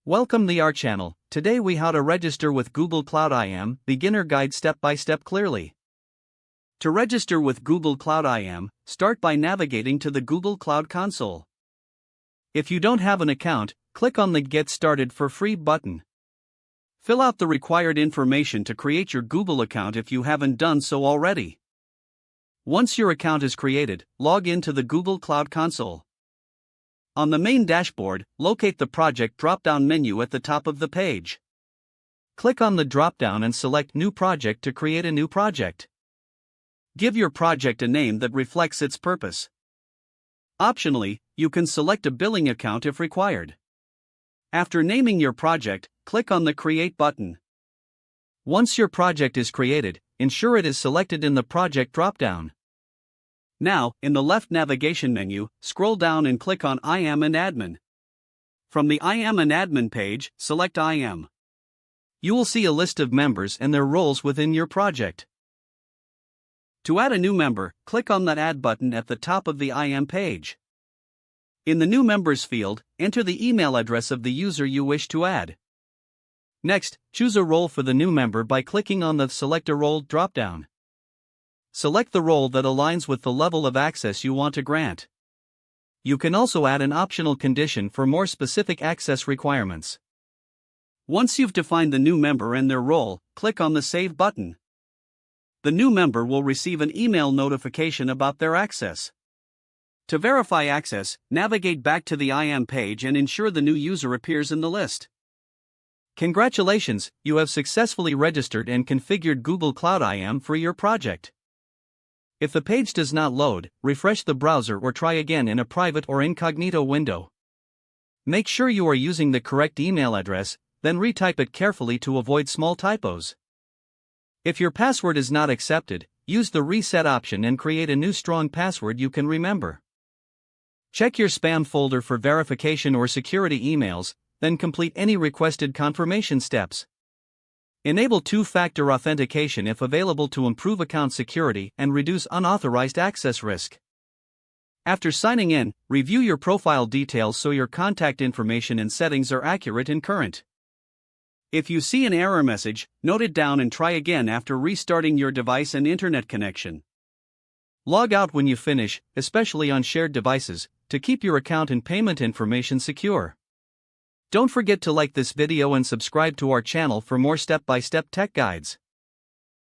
Welcome to our channel. Today we how to register with Google Cloud IAM, beginner guide step by step clearly. To register with Google Cloud IAM, start by navigating to the Google Cloud console. If you don't have an account, click on the Get Started for Free button. Fill out the required information to create your Google account if you haven't done so already. Once your account is created, log in to the Google Cloud console. On the main dashboard, locate the Project drop-down menu at the top of the page. Click on the drop-down and select New Project to create a new project. Give your project a name that reflects its purpose. Optionally, you can select a billing account if required. After naming your project, click on the Create button. Once your project is created, ensure it is selected in the Project drop-down. Now, in the left navigation menu, scroll down and click on IAM and Admin. From the IAM and Admin page, select IAM. You will see a list of members and their roles within your project. To add a new member, click on that Add button at the top of the IAM page. In the New Members field, enter the email address of the user you wish to add. Next, choose a role for the new member by clicking on the Select a Role drop-down. Select the role that aligns with the level of access you want to grant. You can also add an optional condition for more specific access requirements. Once you've defined the new member and their role, click on the Save button. The new member will receive an email notification about their access. To verify access, navigate back to the IAM page and ensure the new user appears in the list. Congratulations, you have successfully registered and configured Google Cloud IAM for your project. If the page does not load, refresh the browser or try again in a private or incognito window. Make sure you are using the correct email address, then retype it carefully to avoid small typos. If your password is not accepted, use the Reset option and create a new strong password you can remember. Check your spam folder for verification or security emails, then complete any requested confirmation steps. Enable two-factor authentication if available to improve account security and reduce unauthorized access risk. After signing in, review your profile details so your contact information and settings are accurate and current. If you see an error message, note it down and try again after restarting your device and internet connection. Log out when you finish, especially on shared devices, to keep your account and payment information secure. Don't forget to like this video and subscribe to our channel for more step-by-step tech guides.